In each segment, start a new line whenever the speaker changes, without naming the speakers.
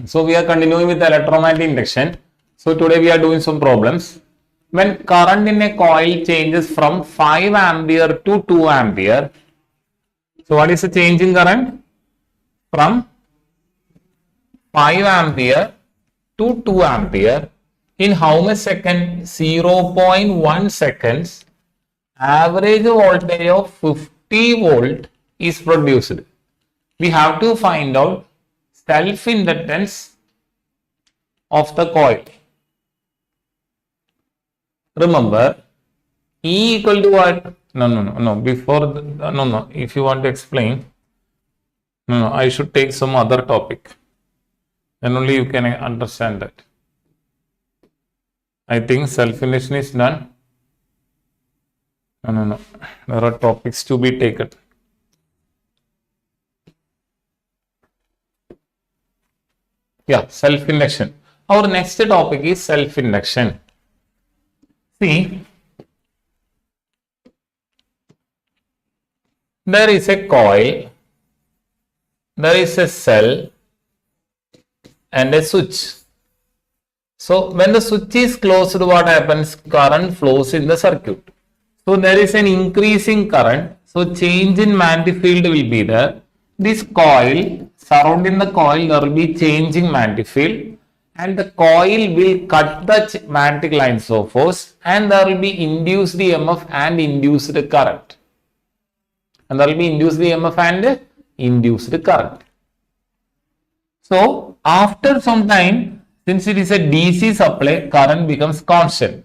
So we are continuing with electromagnetic induction. So today we are doing some problems. When current in a coil changes from 5 ampere to 2 ampere. So what is the change in current? From 5 ampere to 2 ampere. In how much second? 0.1 seconds. Average voltage of 50 volt is produced. We have to find out self-inductance of the coil. Remember, E equal to what? No. Before, no. If you want to explain, no. I should take some other topic. Then only you can understand that. I think self-induction is done. No. There are topics to be taken. Yeah, self-induction. Our next topic is self-induction. See, there is a coil, there is a cell and a switch. So, when the switch is closed, what happens? Current flows in the circuit. So, there is an increasing current. So, change in magnetic field will be there. This coil, surrounding the coil, there will be changing magnetic field. And the coil will cut the magnetic lines of force and there will be induced EMF and induced current. And there will be induced EMF and induced current. So, after some time, since it is a DC supply, current becomes constant.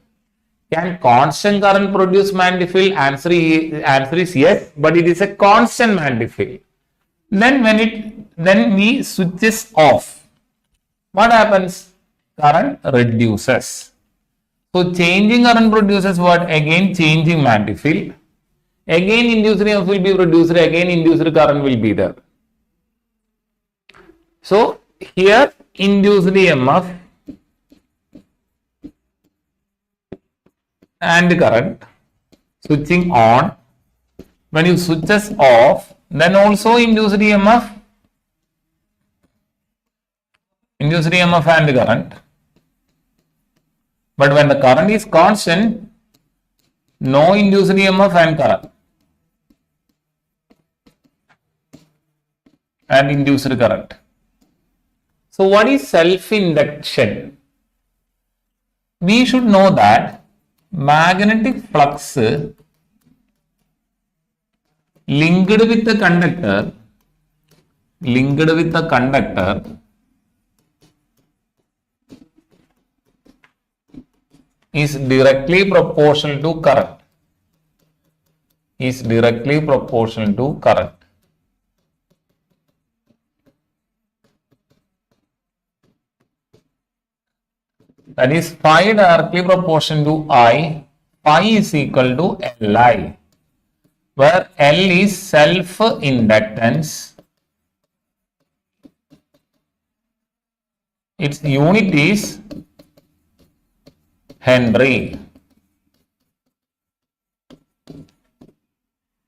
Can constant current produce magnetic field? Answer is yes, but it is a constant magnetic field. Then we switches off. What happens? Current reduces. So changing current produces what? Again changing magnetic field. Again induced EMF will be produced. Again induced current will be there. So here induced EMF and current switching on. When you switches off, then also induced EMF and current. But when the current is constant, no induced EMF and current. And induced current. So what is self-induction? We should know that magnetic flux linked with the conductor is directly proportional to current. That is phi directly proportional to I. Phi is equal to Li, where L is self-inductance. Its unit is Henry.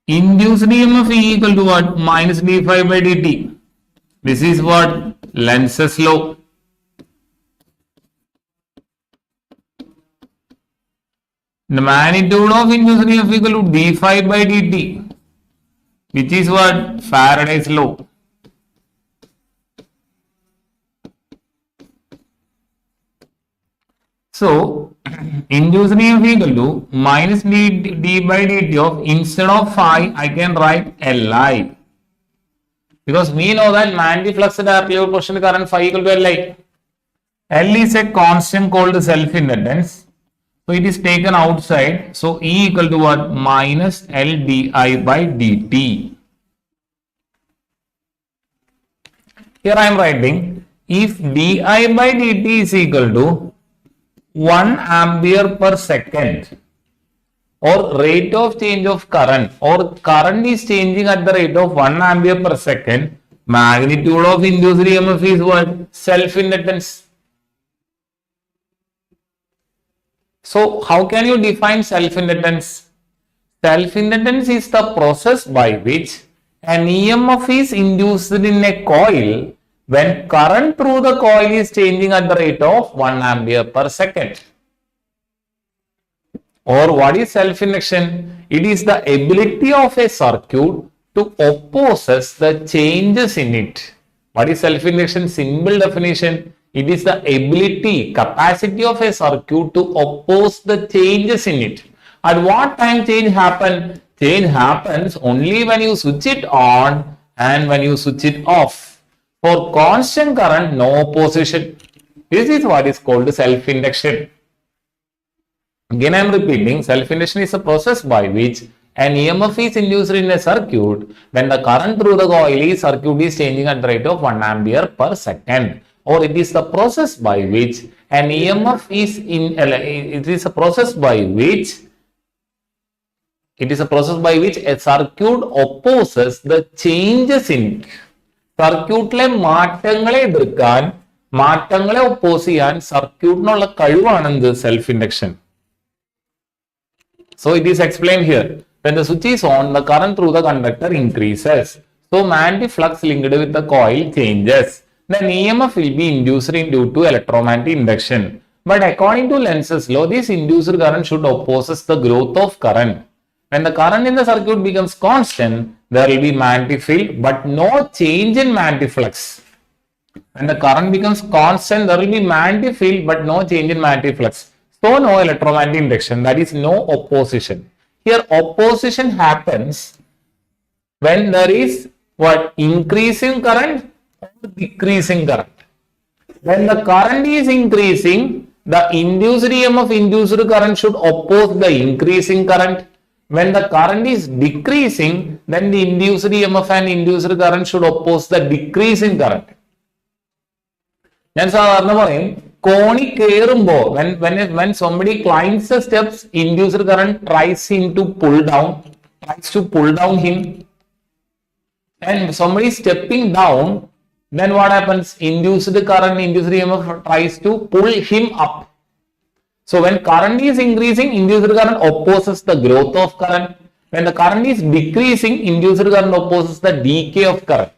Induced EMF equal to what? Minus d phi by dt. This is what? Lenz's law. The magnitude of induced EMF equal to d phi by dt, which is what? Faraday's law. So, induced EMF equal to minus d by dt of, instead of phi, I can write Li. Because we know that magnetic flux directly proportional to current phi equal to Li. L is a constant called self-inductance. So, it is taken outside. So, E equal to what? Minus L di by dt. Here I am writing, if di by dt is equal to 1 ampere per second, or rate of change of current, or current is changing at the rate of 1 ampere per second, magnitude of induced EMF is what? Self-inductance. So, how can you define self-inductance? Self-inductance is the process by which an EMF is induced in a coil when current through the coil is changing at the rate of 1 ampere per second. Or what is self-induction? It is the ability of a circuit to oppose the changes in it. What is self-induction? Simple definition. It is the ability, capacity of a circuit to oppose the changes in it. At what time change happens? Change happens only when you switch it on and when you switch it off. For constant current, no opposition. This is what is called self-induction. Again, I am repeating, self-induction is a process by which an EMF is induced in a circuit when the current through the coil circuit is changing at the rate of 1 ampere per second. Or it is the process by which an EMF is it is a process by which a circuit opposes the changes in it. സർക്യൂട്ടിലെ മാറ്റങ്ങളെ എതിർക്കാൻ, മാറ്റങ്ങളെ oppose ചെയ്യാൻ സർക്യൂട്ടിനുള്ള കഴിവാണെന്ത്? Self induction. So it is explained here. When the switch is on, the current through the conductor increases. So magnetic flux linked with the coil changes. Then EMF will be induced due to electromagnetic induction. But according to Lenz's law, this induced current should opposes the growth of current. When the current in the circuit becomes constant, there will be magnetic field but no change in magnetic flux. When the current becomes constant, there will be magnetic field but no change in magnetic flux. So no electromagnetic induction, that is no opposition. Here opposition happens when there is what? Increasing current or decreasing current. When the current is increasing, the induced EMF induced current should oppose the increasing current. When the current is decreasing, then the induced EMF and induced current should oppose the decreasing current. ഞാൻ സാധാരണ പറയും, കോണി കയറുമ്പോ when somebody climbs the steps, induced current tries to pull down him, and somebody is stepping down, then what happens? Induced current, induced EMF tries to pull him up. So when current is increasing, induced current opposes the growth of current. When the current is decreasing, induced current opposes the decay of current.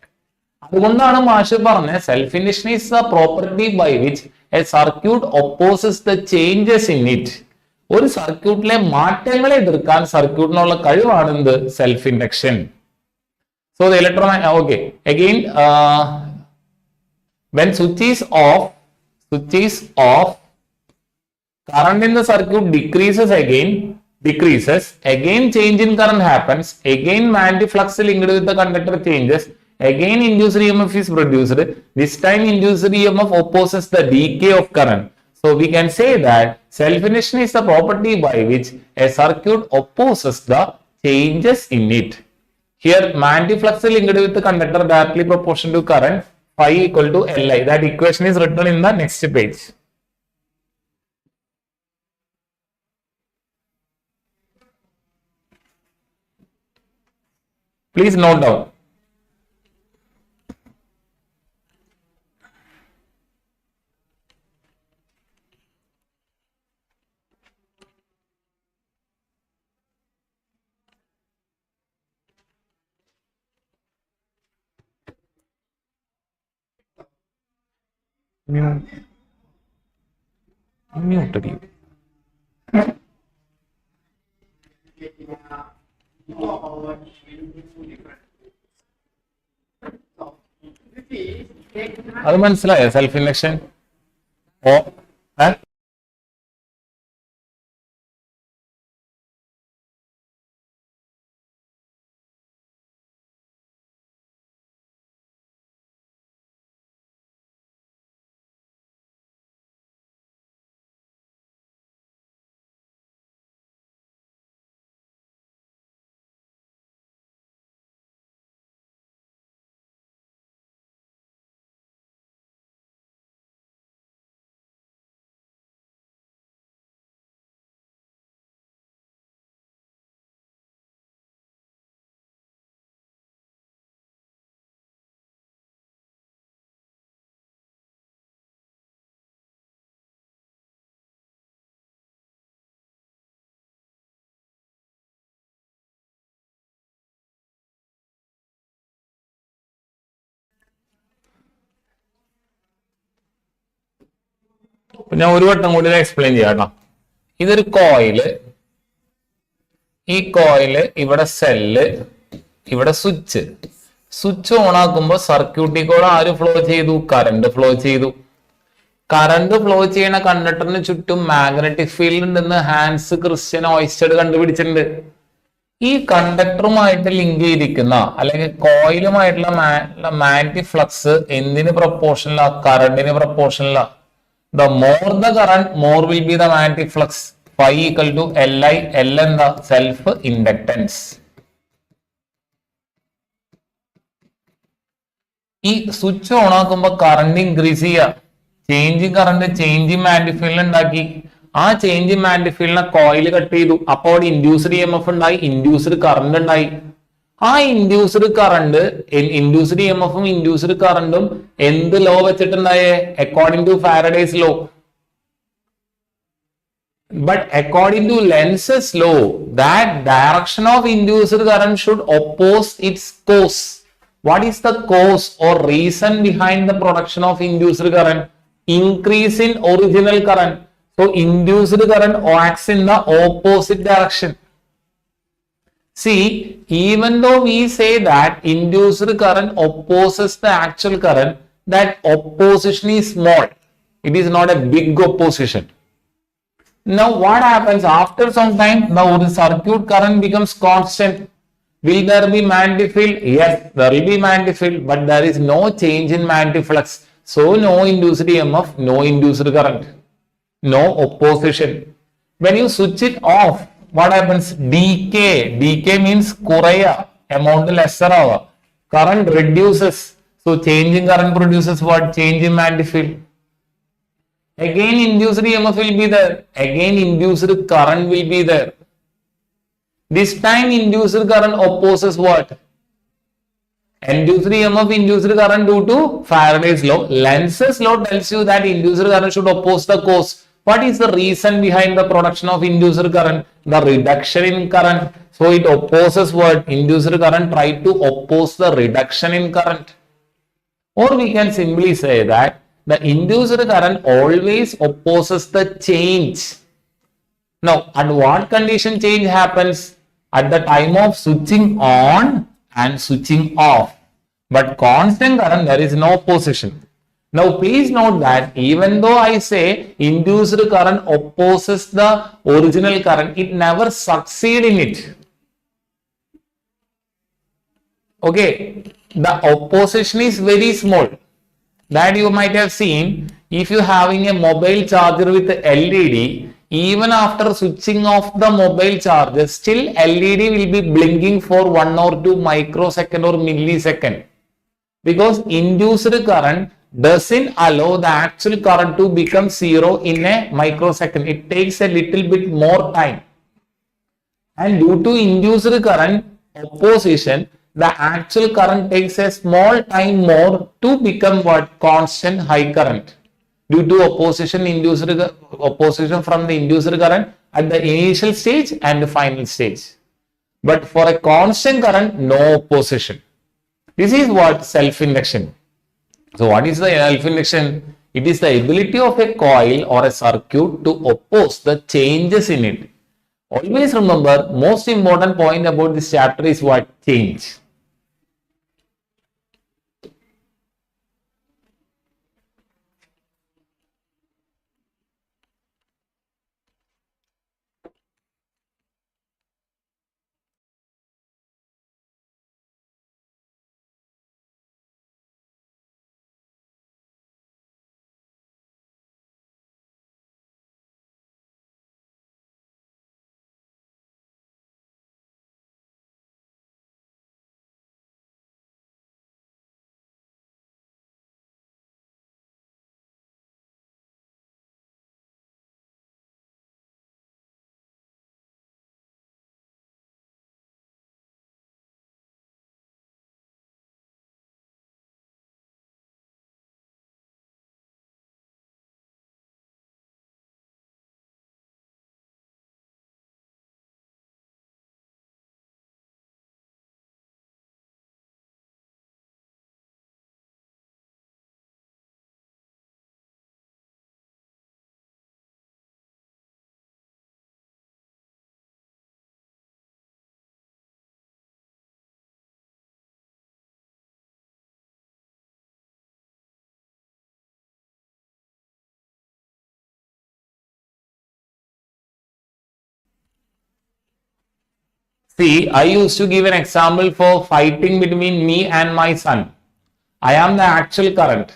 അതുകൊണ്ടാണ് മാഷ് പറഞ്ഞ self-induction is the property by which a circuit opposes the changes in it. ഒരു സർക്യൂട്ടിലെ മാറ്റങ്ങളെ എതിർക്കാൻ സർക്യൂട്ടിനുള്ള കഴിവാണ് എന്ത്? self-induction. So the electromagnetic, okay, again when switch is off, current in the circuit decreases, again change in current happens, again magnetic flux linked with the conductor changes, again induced EMF is produced. This time induced EMF opposes the decay of current. So we can say that self-induction is the property by which a circuit opposes the changes in it. Here magnetic flux linked with the conductor directly proportional to current, phi equal to Li. That equation is written in the next page. Please note down. Muted you. അത് മനസ്സിലായോ self induction? ഞാൻ ഒരു വട്ടം കൂടി explain ചെയ്യാം കേട്ടോ. ഇതൊരു കോയില്, ഈ കോയില് ഇവിടെ സെല്ല്, ഇവിടെ സ്വിച്ച്. സ്വിച്ച് ഓൺ ആക്കുമ്പോൾ സർക്യൂട്ടിൽ കൂടെ ആര് ഫ്ലോ ചെയ്തു? കറണ്ട് ഫ്ലോ ചെയ്തു. കറണ്ട് ഫ്ലോ ചെയ്യുന്ന കണ്ടക്ടറിന് ചുറ്റും മാഗ്നറ്റിക് ഫീൽഡ് ഉണ്ടെന്ന് ഹാൻസ് ക്രിസ്ത്യൻ ഓയിസ്റ്റഡ് കണ്ടുപിടിച്ചിട്ടുണ്ട്. ഈ കണ്ടക്ടറുമായിട്ട് ലിങ്ക് ചെയ്തിരിക്കുന്ന അല്ലെങ്കിൽ കോയിലുമായിട്ടുള്ള മാഗ്നറ്റിക് ഫ്ലക്സ് എന്തിന് പ്രൊപ്പോർഷനിലാ? കറണ്ടിന് പ്രൊപ്പോർഷനിലാ. The more the current, more will be the magnetic flux. Phi equal to Li. L എന്താ? Self inductance. ഈ സ്വിച്ച് ഓൺ ആക്കുമ്പോൾ കറണ്ട് ഇൻക്രീസ് ചെയ്യുക. Changing current changing magnetic field ഉണ്ടാക്കി. ആ ചേഞ്ചിങ് മാഗ്നറ്റിക് ഫീൽഡിനെ കോയിൽ കട്ട് ചെയ്തു. അപ്പോൾ അവിടെ ഇൻഡ്യൂസ്ഡ് EMF ഉണ്ടായി, ഇൻഡ്യൂസ്ഡ് കറണ്ട് ഉണ്ടായി. ആ ഇൻഡ്യൂസ്ഡ് കറണ്ട്, ഇൻഡ്യൂസ്ഡ് EMFഉം ഇൻഡ്യൂസ്ഡ് കറണ്ടും എന്ത് ലോ വെച്ചിട്ടുണ്ടായേ? According to Faraday's law. But according to Lenz's law, that direction of induced current should oppose its cause. What is the cause or reason behind the production of induced current? Increase in original current. So induced current acts in the opposite direction. See, even though we say that induced current opposes the actual current, that opposition is small. It is not a big opposition. Now what happens after some time? The circuit current becomes constant. Will there be magnetic field? Yes, there will be magnetic field, but there is no change in magnetic flux. So no induced EMF, no induced current, no opposition. When you switch it off, what happens? Decay. Decay means kuraya, amount lesser hour. Current reduces. So changing current produces what? Change in magnetic field. Again induced EMF will be there. Again induced current will be there. This time induced current opposes what? Induced EMF, induced current due to Faraday's law. Lenz's law tells you that induced current should oppose the cause. What is the reason behind the production of induced current? The reduction in current. So it opposes what? Induced current try to oppose the reduction in current. Or we can simply say that the induced current always opposes the change. Now, at what condition change happens? At the time of switching on and switching off. But constant current, there is no opposition. Now, please note that even though I say induced current opposes the original current, it never succeeds in it. Okay, the opposition is very small. That you might have seen if you having a mobile charger with LED, even after switching off the mobile charger, still LED will be blinking for 1 or 2 microsecond or millisecond. Because induced current doesn't allow the actual current to become zero in a microsecond. It takes a little bit more time. And due to induced current opposition, the actual current takes a small time more to become what? Constant high current. Due to opposition from the induced current at the initial stage and the final stage. But for a constant current, no opposition. This is what? Self-induction. So what is the self-induction? It is the ability of a coil or a circuit to oppose the changes in it. Always remember, most important point about this chapter is what? Change. See, I used to give an example for fighting between me and my son. I am the actual current.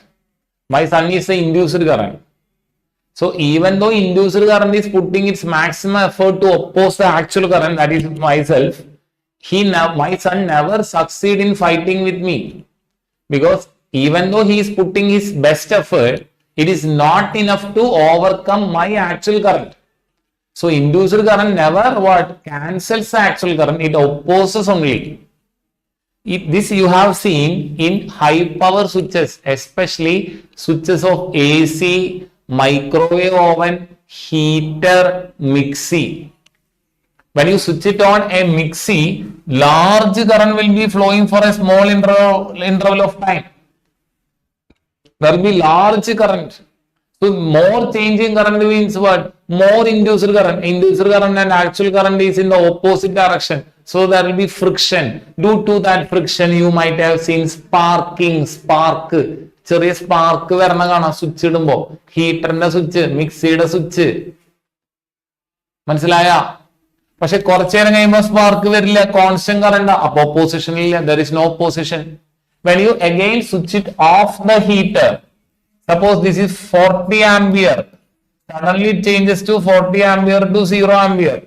My son is the induced current. So even though induced current is putting its maximum effort to oppose the actual current, that is myself, my son never succeed in fighting with me, because even though he is putting his best effort, it is not enough to overcome my actual current. So induced current never what cancels the actual current, it opposes only. This you have seen in high power switches, especially switches of AC, microwave oven, heater, mixie. When you switch it on a mixie, large current will be flowing for a small interval of time. There will be large current. So more changing current means what? More induced current. Induced current and actual current is in the opposite direction. So there will be friction. Due to that friction, you might have seen sparking, spark. ചെറിയ spark വരണ കാണാം switch ഇടുമ്പോ, ഹീറ്ററിന്റെ switch, മിക്സിയുടെ switch. മനസ്സിലായ? പക്ഷെ കുറച്ചു നേരം കഴിയുമ്പോൾ സ്പാർക്ക് വരില്ല, കോൺസ്റ്റന്റ് കറണ്ട്. അപ്പൊ പൊസിഷനില്ല, there is no position. When you again switch it off the heater, suppose this is 40 ampere, suddenly it changes to 40 ampere to 0 ampere.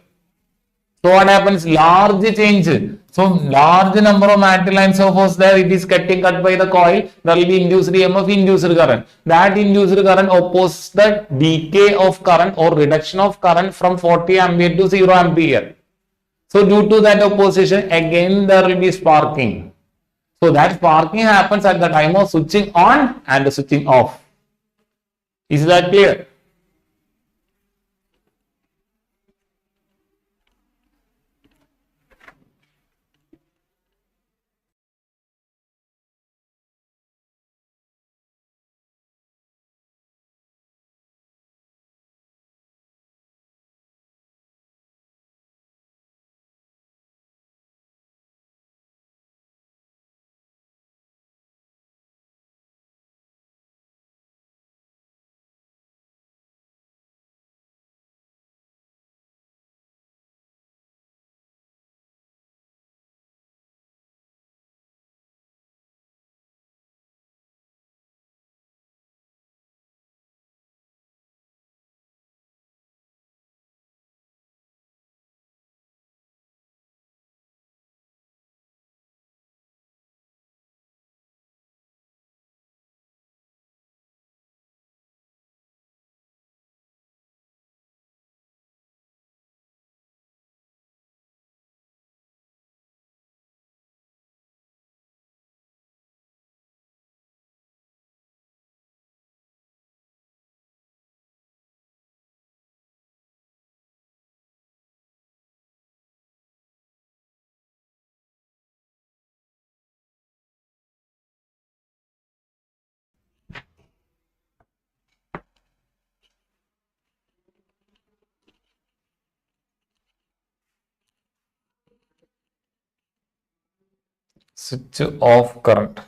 So what happens? Large change. So large number of metal lines of force there, it is getting cut by the coil. There will be induced EMF, induced current. That induced current opposes the decay of current or reduction of current from 40 ampere to 0 ampere. So due to that opposition, again there will be sparking. So that sparking happens at the time of switching on and switching off. Is that clear? Switch off current.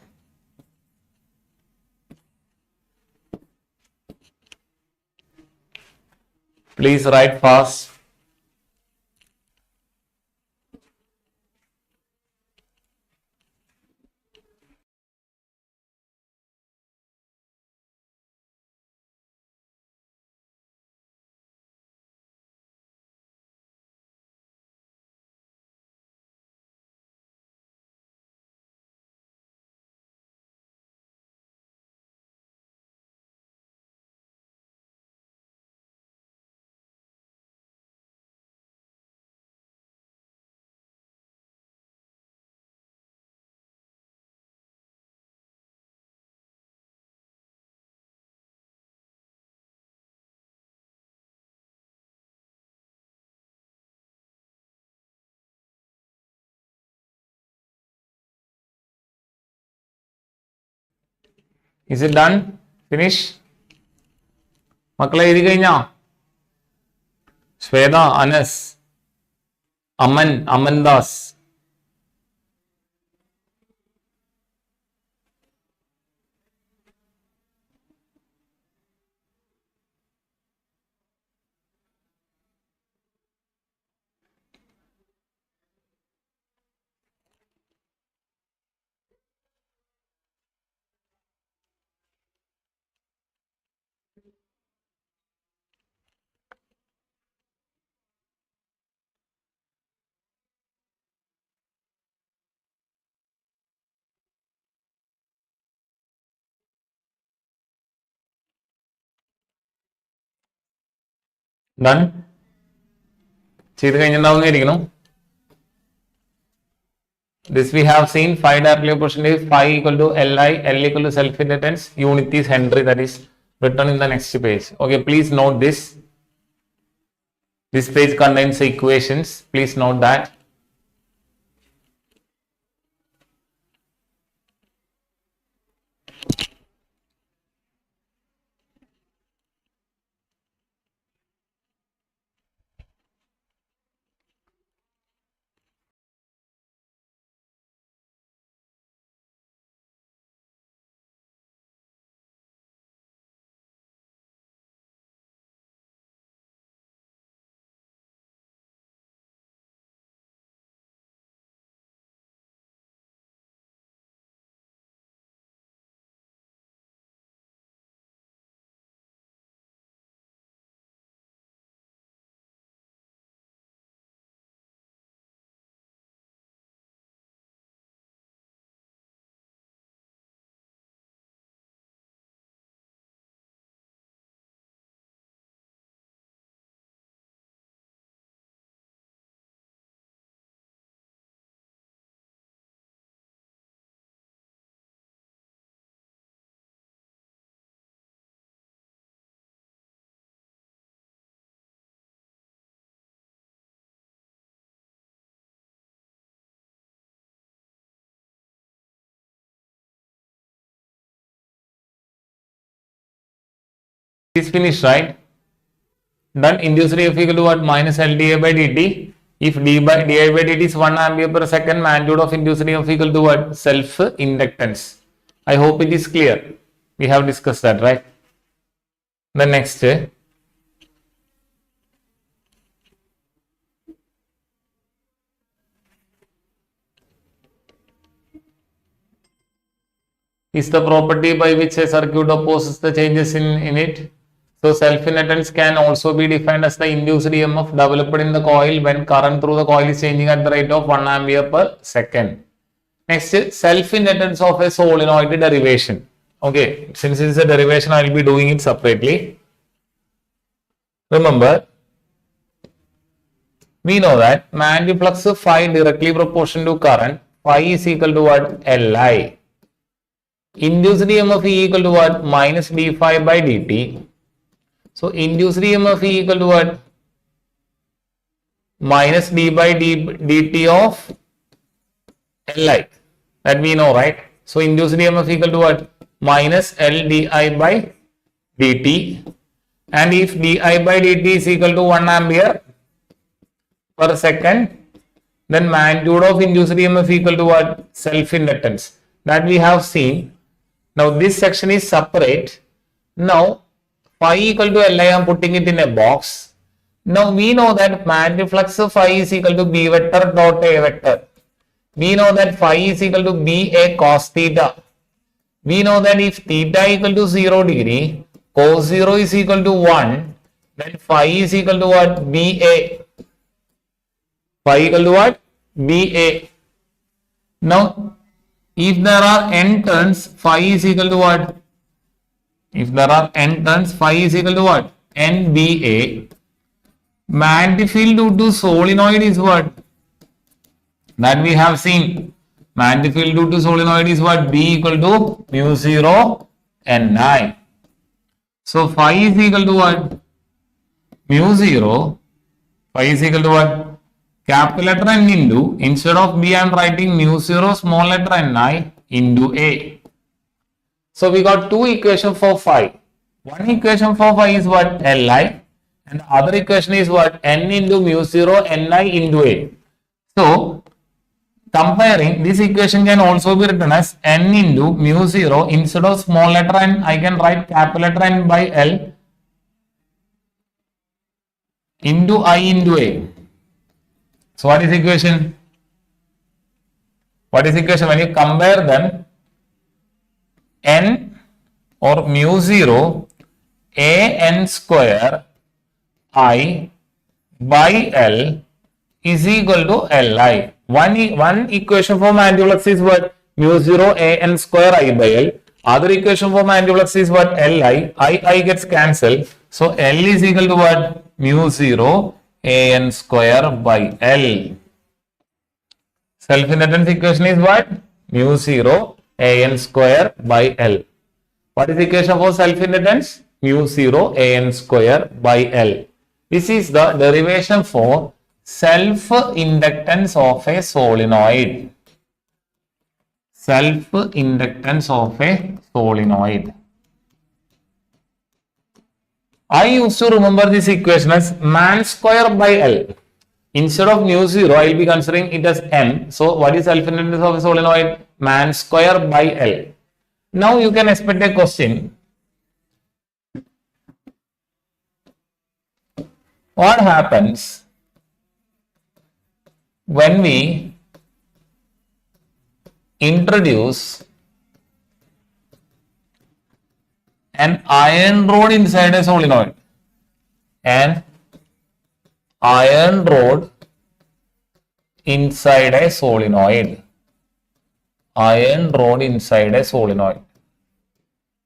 Please write fast. Is it done? Finish? മക്കളെ എഴുതി കഴിഞ്ഞോ? Shweta, Anas, Aman, അമൻദാസ്. Done? This we have seen. Phi directly proportional is phi equal to Li, L equal to self-inductance, unit is Henry, that is written in the next page. Okay, please note this. This page contains equations. Please note that. Is finished, right? Then induced EF equal to what? Minus LdA by dt. If di by dt is 1 ampere per second, magnitude of induced EF equal to what? Self-inductance. I hope it is clear. We have discussed that, right? The next. Is the property by which a circuit opposes the changes in it. So self-inductance can also be defined as the induced EMF developed in the coil when current through the coil is changing at the rate of 1 ampere per second. Next, self-inductance of a solenoid derivation. Okay, since it is a derivation, I will be doing it separately. Remember, we know that magnetic flux phi directly proportional to current. Phi is equal to what? Li. Induced EMF equal to what? Minus d phi by dt. So induced EMF equal to what? Minus d by dt of Li. That we know, right? So induced EMF equal to what? Minus L di by dt. And if di by dt is equal to 1 ampere per second, then magnitude of induced EMF equal to what? Self-inductance. That we have seen. Now this section is separate. Now phi equal to Li, I am putting it in a box. Now we know that magnetic flux phi is equal to B vector dot A vector. We know that phi is equal to BA cos theta. We know that if theta equal to 0 degree, cos 0 is equal to 1, then phi is equal to what? BA. Phi equal to what? BA. Now if there are n turns, phi is equal to what? If there are n turns, phi is equal to what? NBA. Magnetic field due to solenoid is what? That we have seen. Magnetic field due to solenoid is what? B equal to mu 0 Ni. So phi is equal to what? Mu 0. Phi is equal to what? Capital letter N into, instead of B I am writing mu 0 small letter Ni into A. So we got two equations for phi. One equation for phi is what? Li, and the other equation is what? N into mu 0 Ni into A. So comparing, this equation can also be written as N into mu 0, instead of small letter N I can write capital letter N by L into I into A. So what is equation? What is equation? When you compare them, N or mu 0 A N square I by L is equal to Li. One equation for magnetic flux is what? Mu 0 A N square I by L. Other equation for magnetic flux is what? Li. I gets cancelled. So L is equal to what? Mu 0 an square by L. Self-inductance equation is what? Mu 0 an square by L. What is the equation for self-inductance? Mu 0 an square by L. This is the derivation for self-inductance of a solenoid. Self-inductance of a solenoid. I used to remember this equation as man square by L. Instead of mu 0, I will be considering it as M. So, what is self-inductance of a solenoid? Man square by L. Now, you can expect a question. What happens when we introduce an iron rod inside a solenoid? An iron rod inside a solenoid. Iron rod inside a solenoid.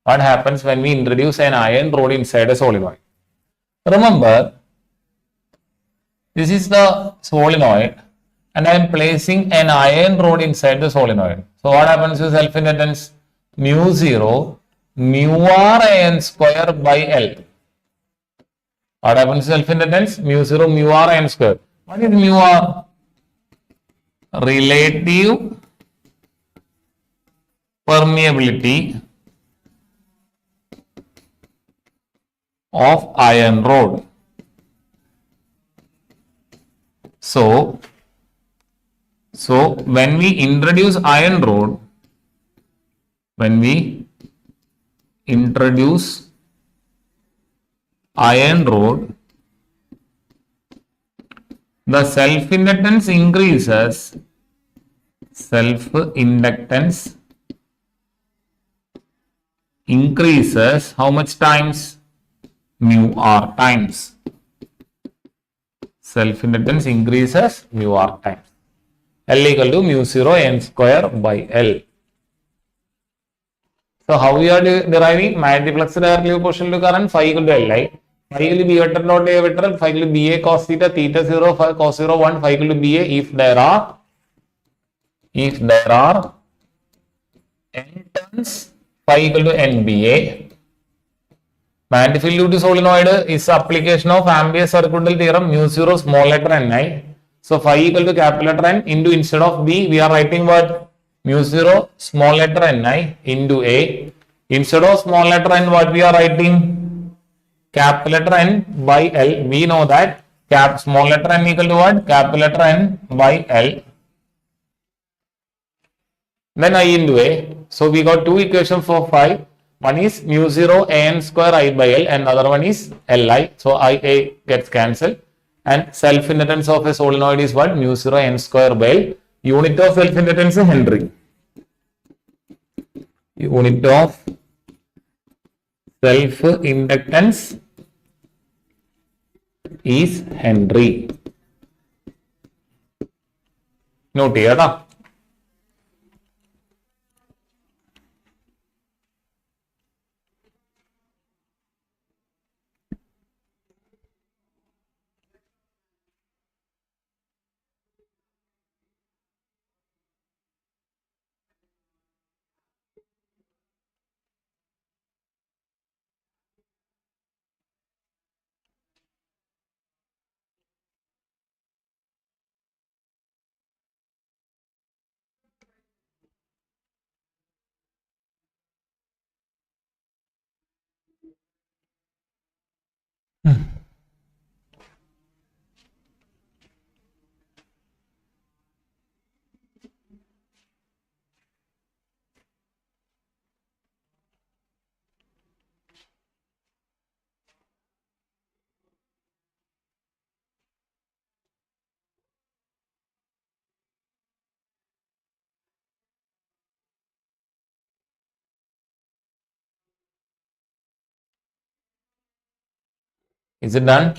What happens when we introduce an iron rod inside a solenoid? Remember, this is the solenoid and I am placing an iron rod inside the solenoid. So what happens to self-inductance? Mu 0 mu r an square by L. What happens to self-inductance? Mu 0 mu r an square. What is mu r? Relative permeability of iron rod. So when we introduce iron rod, the self-inductance increases. Self-inductance increases how much times? Mu r times. Self-inductance increases mu r times. L equal to mu 0 n square by L. So how we are deriving? Multiplexed relative proportional to current phi equal to Li. Phi equal to B vector dot A vector. Phi equal to BA cos theta, theta 0, phi cos 0 1. Phi equal to BA if there are n turns, phi equal to NBA. Manifold due to solenoid is application of Ampere's circuital theorem, mu 0 small letter ni. So phi equal to capital letter N into, instead of B we are writing what? Mu 0 small letter ni into A. Instead of small letter n, what we are writing? Capital letter N by L. We know that small letter n equal to what? Capital letter N by L. Then I into A. So we got two equations for phi. One is mu 0 an square I by L and other one is Li. So IA gets cancelled. And self-inductance of a solenoid is what? Mu 0 n square by L. Unit of self-inductance is Henry. Unit of self-inductance is Henry. Note here. Is it done?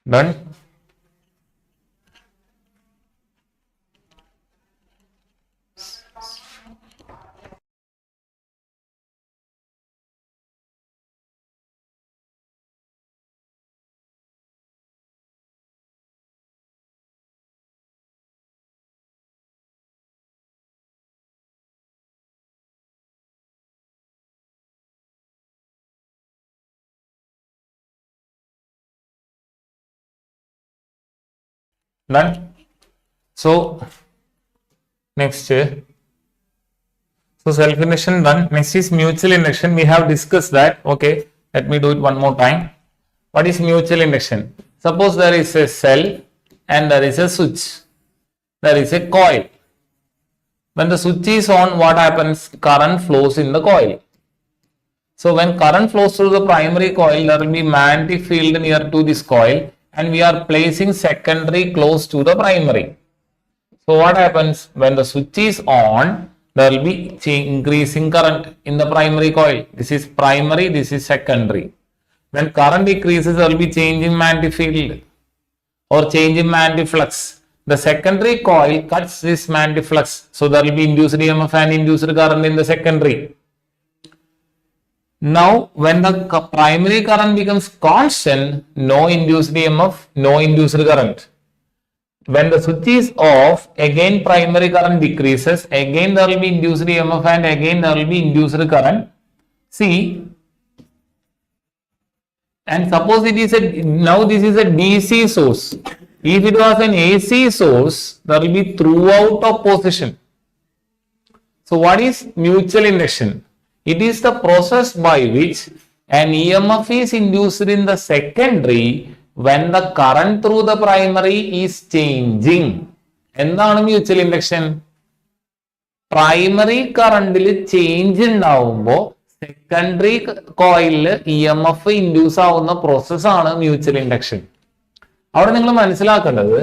Done? Done? So, next. So, self-induction done. Next is mutual induction. We have discussed that. Okay, let me do it one more time. What is mutual induction? Suppose there is a cell and there is a switch. There is a coil. When the switch is on, what happens? Current flows in the coil. So, when current flows through the primary coil, there will be magnetic field near to this coil, and we are placing secondary close to the primary. So, what happens? When the switch is on, there will be increasing current in the primary coil. This is primary, this is secondary. When current decreases, there will be change in magnetic field or change in magnetic flux. The secondary coil cuts this magnetic flux. So, there will be induced EMF and induced current in the secondary. Now, when the primary current becomes constant, no induced EMF, no induced current. When the switch is off, again primary current decreases, again there will be induced EMF and again there will be induced current. See, and suppose it is now this is a DC source. If it was an AC source, there will be throughout opposition. So, what is mutual induction? It is the process by which an EMF is induced in the secondary when the current through the primary is changing. എന്താണ് mutual induction? Primary current change ഉണ്ടാവുമ്പോൾ secondary coil EMF induce ആവുന്ന process ആണ് mutual induction. അവിടെ നിങ്ങൾ മനസ്സിലാക്കേണ്ടത്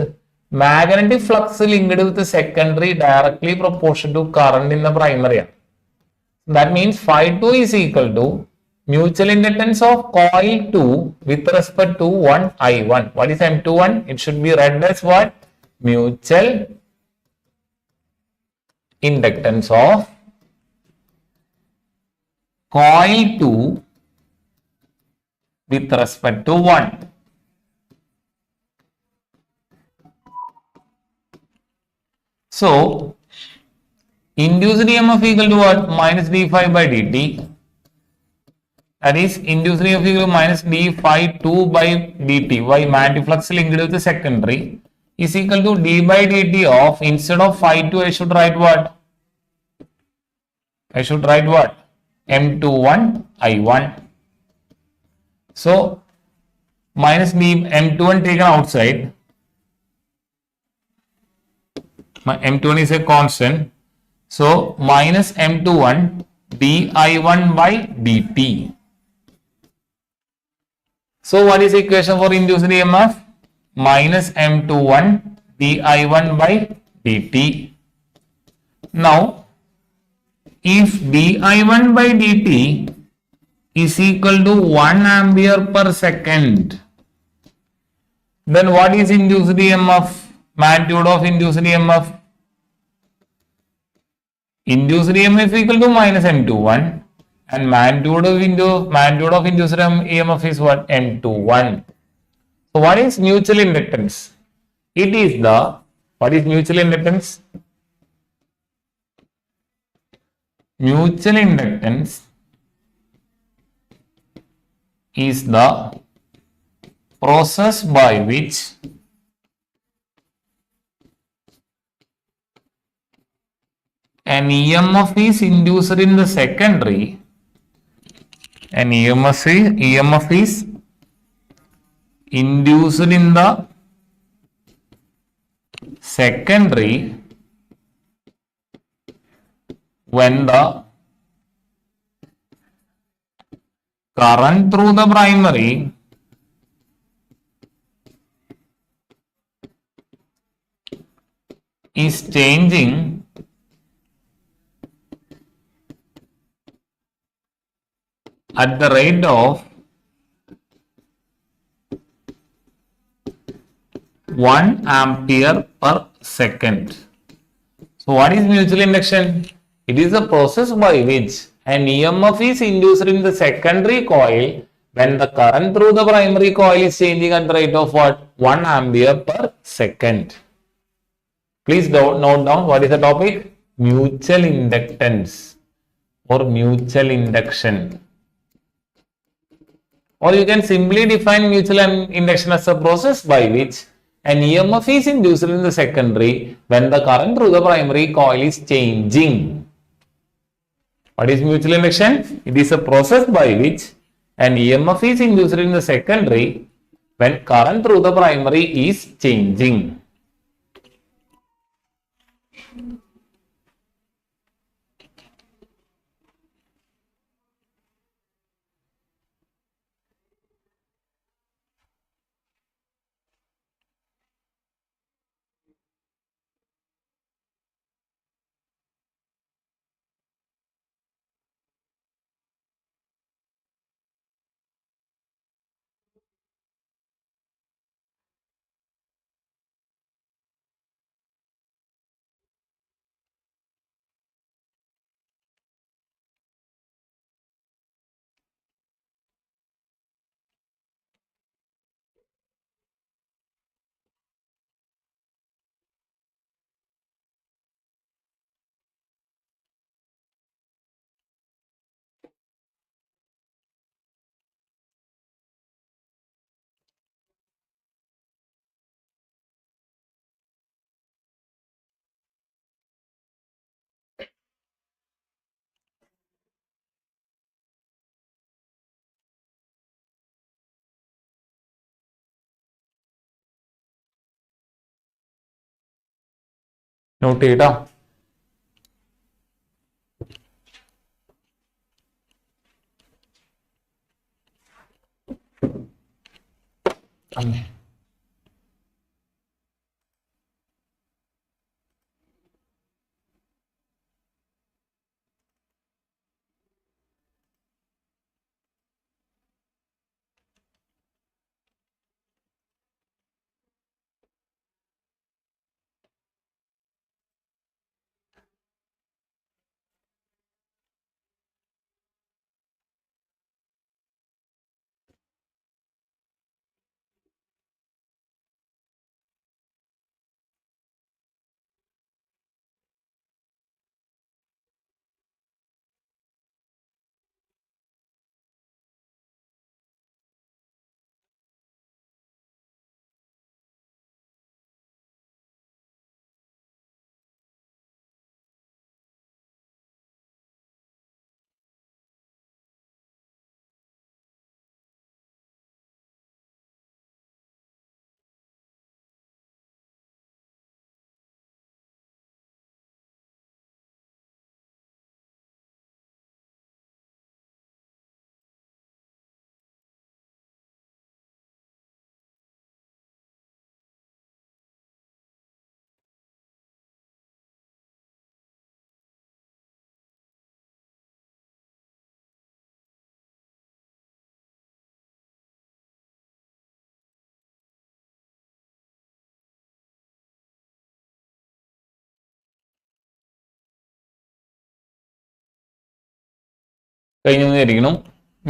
magnetic flux linked with the secondary directly proportional to current in the primary. That means phi 2 is equal to mutual inductance of coil 2 with respect to 1 I1. What is M21? It should be read as what? Mutual inductance of coil 2 with respect to 1. So, induced EMF equal to what? Minus d phi by dt. That is induced EMF equal to minus d phi 2 by dt. Why? Magnetic flux linked with the secondary is equal to d by dt of, instead of phi 2 I should write what? I should write what? M21 I1. So, minus d M21 taken outside. M21 is a constant. So, minus M21 di1 by dt. So, what is the equation for induced EMF? Minus M21 di1 by dt. Now, if di1 by dt is equal to 1 ampere per second, then what is induced EMF? Magnitude of induced EMF? Induced EMF equal to minus M21 and magnitude of induced EMF is what? M21. So, what is mutual inductance? It is the, what is mutual inductance? Mutual inductance is the process by which an EMF is induced in the secondary. An EMF is induced in the secondary when the current through the primary is changing at the rate of 1 ampere per second. So what is mutual induction? It is a process by which an EMF is induced in the secondary coil when the current through the primary coil is changing at the rate of what? 1 ampere per second. Please note down what is the topic? Mutual inductance or mutual induction. Or you can simply define mutual induction as a process by which an EMF is induced in the secondary when the current through the primary coil is changing. What is mutual induction? It is a process by which an EMF is induced in the secondary when current through the primary is changing. Note data.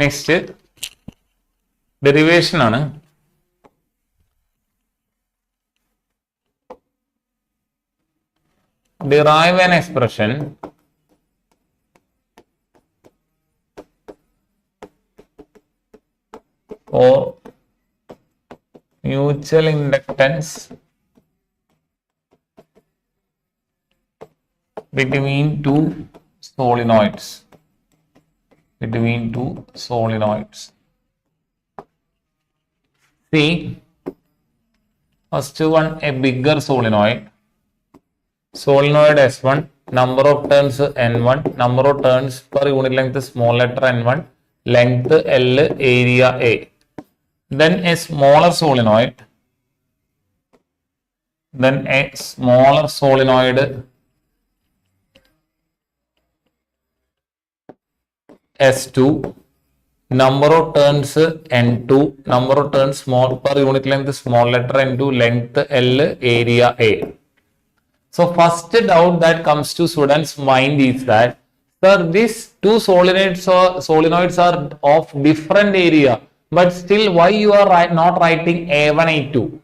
Next, derivation ആണ്. Derive an expression for mutual inductance between two solenoids. See, first one, a bigger solenoid. solenoid S1, number of turns N1, number of turns per unit length small letter N1, length L, area A. Then a smaller solenoid, S2, number of turns N2, number of turns small per unit length small letter N2, length L, area A. So first doubt that comes to students' mind is that, sir, these two solenoids are of different area, but still why you are not writing A1, A2?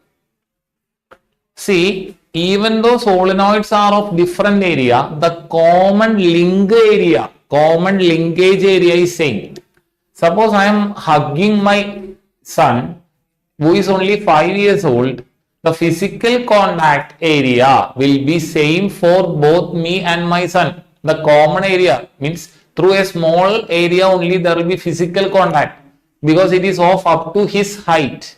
See, even though solenoids are of different area, the common linkage area is same. Suppose I am hugging my son who is only 5 years old, the physical contact area will be same for both me and my son. The common area means through a small area only there will be physical contact because it is of up to his height.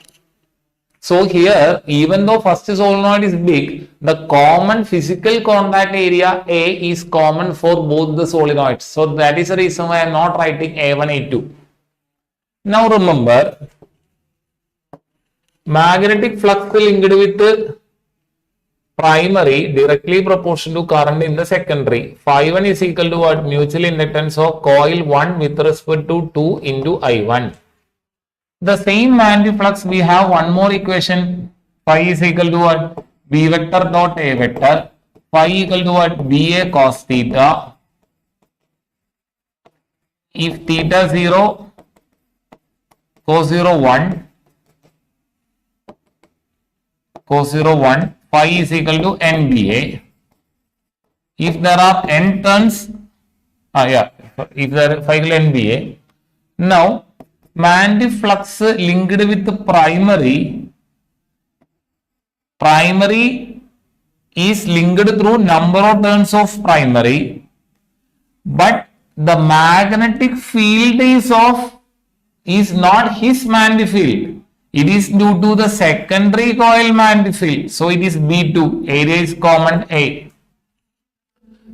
So here, even though first solenoid is big, the common physical contact area A is common for both the solenoids. So that is the reason why I am not writing A1, A2. Now remember, magnetic flux linked with primary directly proportional to current in the secondary. Phi1 is equal to what? Mutual inductance of coil 1 with respect to 2 into I1. The same magnetic flux, we have one more equation. Phi is equal to what? B vector dot A vector. Phi equal to what? BA cos theta. If theta 0, cos 0 1, cos 0 1, phi is equal to NBA. If there are n turns, if there are phi equal to NBA. Now, magnetic flux linked with the primary is linked through number of turns of primary, but the magnetic field is not his magnetic field. It is due to the secondary coil magnetic field. So it is B2. Area is common A.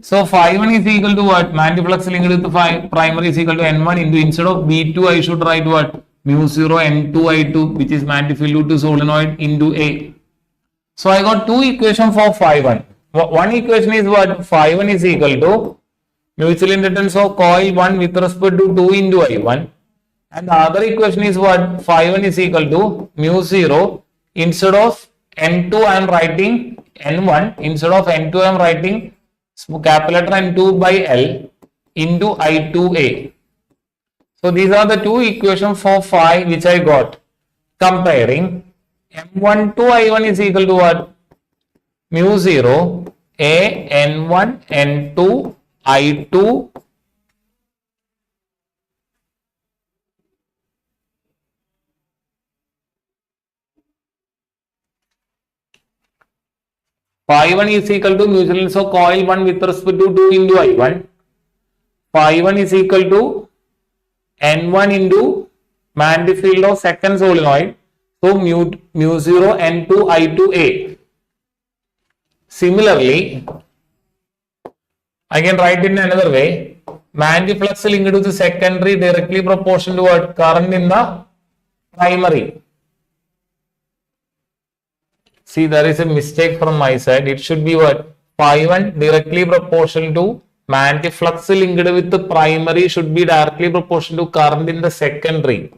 So phi1 is equal to what? Magnetic flux linked with the primary is equal to N1 into, instead of B2 I should write what? Mu 0 N2 I2, which is magnetic field due to solenoid, into A. So I got two equations for phi1. One equation is what? Phi1 is equal to mutual inductance of coil 1 with respect to 2 into I1. And the other equation is what? Phi1 is equal to mu 0. Instead of N2 I am writing N1. Instead of N2 I am writing capital letter N2 by L into I2A. So these are the two equations for phi which I got. Comparing, M1 to I1 is equal to what? Mu 0 A N1 N2 I2 phi1 is equal to mutual inductance of coil 1 with respect to 2 into I1. Phi1 is equal to N1 into magnetic field of second solenoid. So mu 0 N2 I2A. Similarly, I can write it in another way. Magnetic flux linked to the secondary directly proportional to what? Current in the primary. See, there is a mistake from my side. It should be what? Phi1 directly proportional to magnetic flux linked with the primary should be directly proportional to current in the secondary.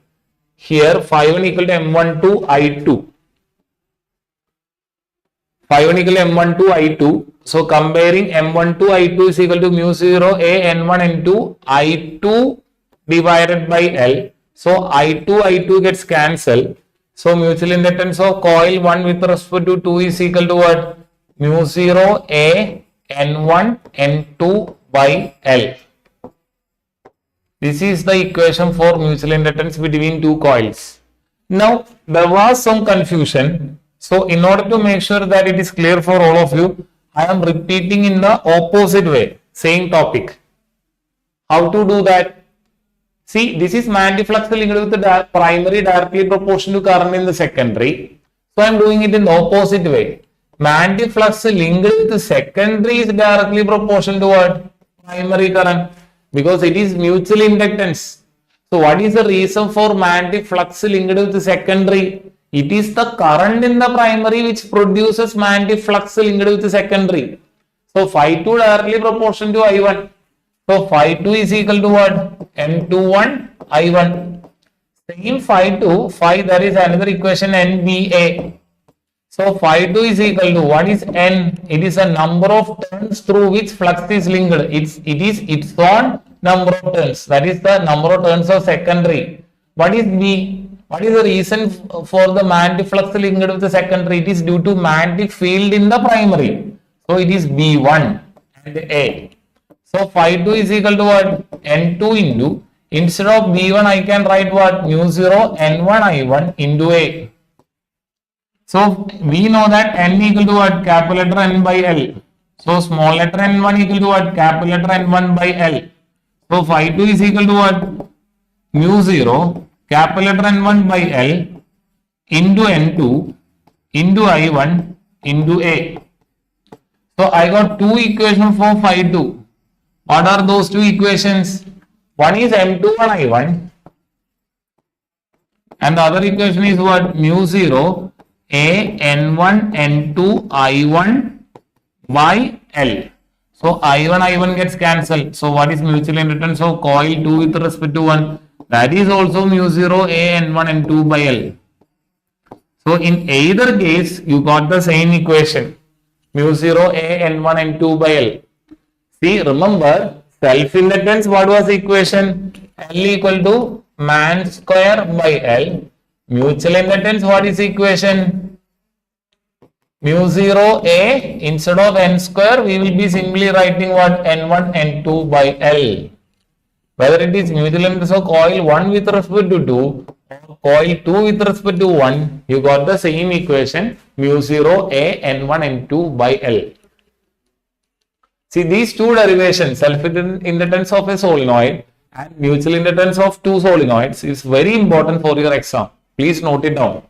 Here, phi1 equal to M1 to I2. Phi1 equal to M1 to I2. So, comparing M1 to I2 is equal to mu 0 A N1 N2 I2 divided by L. So, I2 gets cancelled. So, mutual inductance of coil 1 with respect to 2 is equal to what? Mu 0 A N1 N2 by L. This is the equation for mutual inductance between two coils. Now, there was some confusion. So, in order to make sure that it is clear for all of you, I am repeating in the opposite way, same topic. How to do that? See, this is magnetic flux linked with the primary directly proportional to current in the secondary. So, I am doing it in the opposite way. magnetic flux linked with the secondary is directly proportional to what? Primary current, because it is mutual inductance. So what is the reason for magnetic flux linked with the secondary? It is the current in the primary which produces magnetic flux linked with the secondary. So phi 2 directly proportional to I1. So phi 2 is equal to what? N21 I1. Same phi 2, phi, there is another equation NBA. So phi 2 is equal to, what is N? It is a number of turns through which flux is linked. It is its own number of turns. That is the number of turns of secondary. What is B? What is the reason for the magnetic flux linked with the secondary? It is due to magnetic field in the primary. So it is B1 and A. So phi 2 is equal to what? N2 into, instead of B1 I can write what? Mu 0 N1 I1 into A. So we know that N equal to what? Capital letter N by L. So small letter N1 equal to what? Capital letter N1 by L. So phi 2 is equal to what? Mu 0 capital letter N1 by L into N2 into I1 into A. So I got two equations for phi 2. What are those two equations? One is M21 I1 and the other equation is what? Mu 0 A N1 N2 I1 by L. So I1 gets cancelled. So what is mutual inductance of coil 2 with respect to 1? That is also mu 0 A N1 N2 by L. So in either case, you got the same equation, mu 0 A N1 N2 by L. See, remember, self-inductance, what was the equation? L equal to man square by L. Mutual inductance, what is the equation? Mu 0 A, instead of N square, we will be simply writing what? N1 N2 by L. Whether it is mutual inductance of coil 1 with respect to 2 or coil 2 with respect to 1, you got the same equation, mu 0 A N1 N2 by L. See, these two derivations, self-inductance of a solenoid and mutual inductance of two solenoids, is very important for your exam. Please note it down.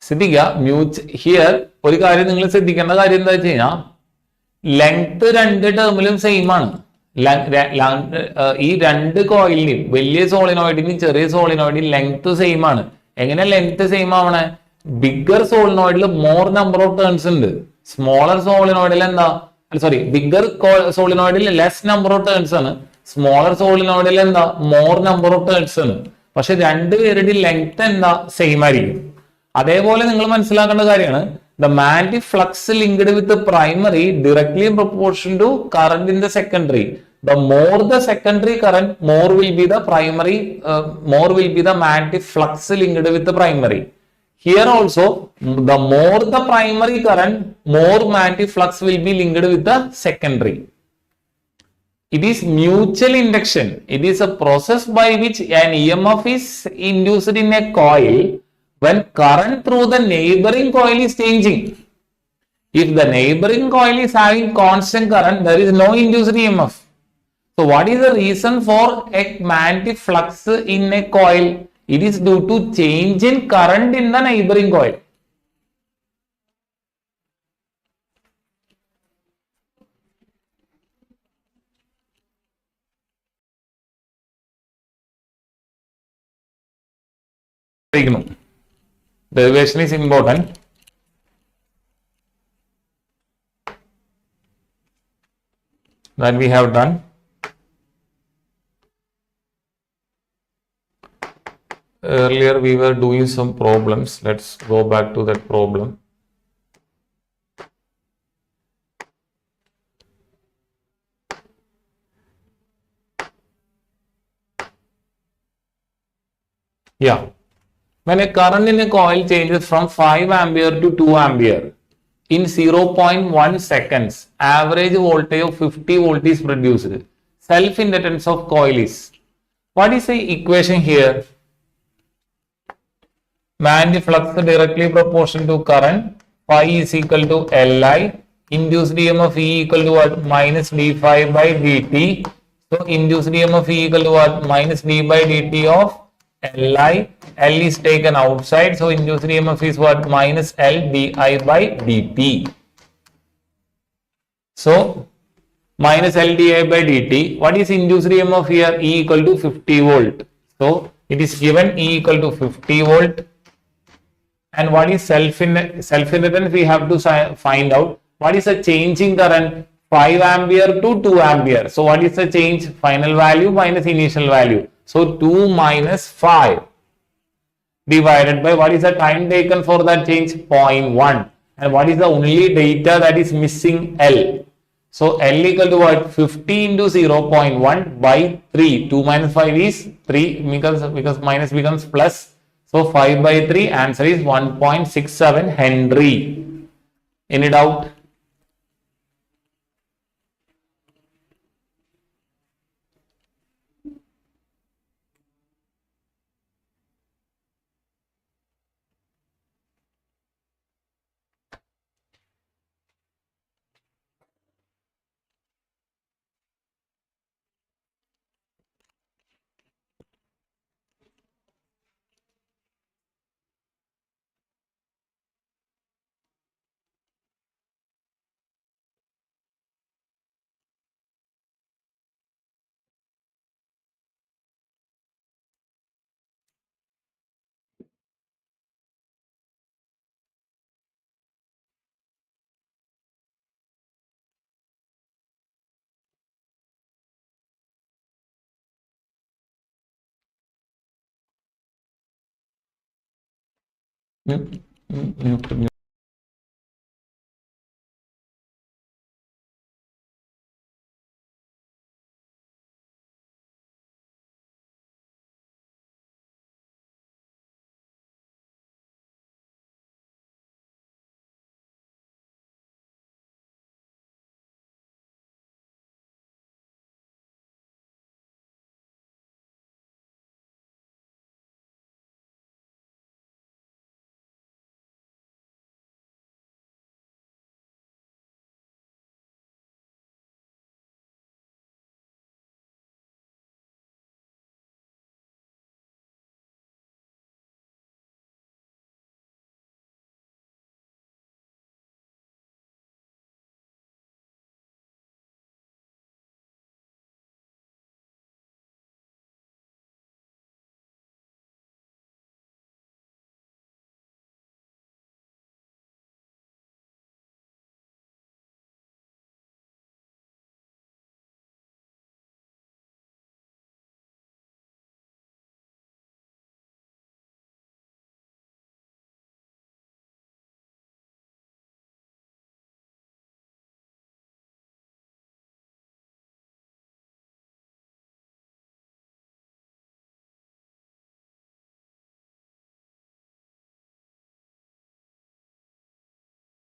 ശ്രദ്ധിക്കുക here ഒരു കാര്യം നിങ്ങൾ ശ്രദ്ധിക്കേണ്ട കാര്യം എന്താ വെച്ച് കഴിഞ്ഞാൽ length രണ്ട് ടേമിലും സെയിം ആണ്. ഈ രണ്ട് കോയിലിനും വലിയ സോളിനോയിഡിനും ചെറിയ സോളിനോയിഡിനും ലെങ്ത് സെയിം ആണ്. എങ്ങനെ ലെങ്ത് സെയിം ആവണേ? ബിഗർ സോളിനോയിഡിൽ മോർ നമ്പർ ഓഫ് ടേൺസ് ഉണ്ട്, സ്മോളർ സോളിനോയിഡിൽ എന്താ സോറി ബിഗർ സോളിനോയിഡിൽ ലെസ് നമ്പർ ഓഫ് ടേൺസ് ആണ്, സ്മോളർ സോളിനോയിഡിൽ എന്താ മോർ നമ്പർ ഓഫ് ടേൺസ് ആണ്. പക്ഷെ രണ്ടുപേരുടെ ലെങ്ത് എന്താ സെയിം ആയിരിക്കും. അതേപോലെ നിങ്ങൾ മനസ്സിലാക്കേണ്ട കാര്യമാണ് the magnetic flux linked with the primary directly in proportion to current in the secondary. The more the secondary current, more will be the primary, more will be the magnetic flux linked with the primary. Here also, the more the primary current, more magnetic flux will be linked with the secondary. It is mutual induction. It is a process by which an EMF is induced in a coil when current through the neighboring coil is changing. If the neighboring coil is having constant current, there is no induced EMF. So what is the reason for a magnetic flux in a coil? It is due to change in current in the neighboring coil. Derivation is important. That we have done. Earlier we were doing some problems. Let's go back to that problem. Yeah. When a current in a coil changes from 5 ampere to 2 ampere in 0.1 seconds, average voltage of 50 volt is produced. Self-inductance of coil is. What is the equation here? Magnetic flux directly proportional to current. Phi is equal to Li. Induced EMF E equal to what? Minus d phi by dt. So induced EMF E equal to what? Minus d by dt of Li. L is taken outside, so induced EMF is what? Minus L di by dt. So minus L di by dt. What is induced EMF here? E equal to 50 volt. So it is given E equal to 50 volt. And what is self-inductance? We have to find out. What is the change in current? 5 ampere to 2 ampere. So what is the change? Final value minus initial value. So 2 minus 5 divided by what is the time taken for that change? 0.1. And what is the only data that is missing? L. So L equal to what? 50 into 0.1 by 3. 2 minus 5 is 3 because minus becomes plus. So 5 by 3, answer is 1.67 Henry. Any doubt?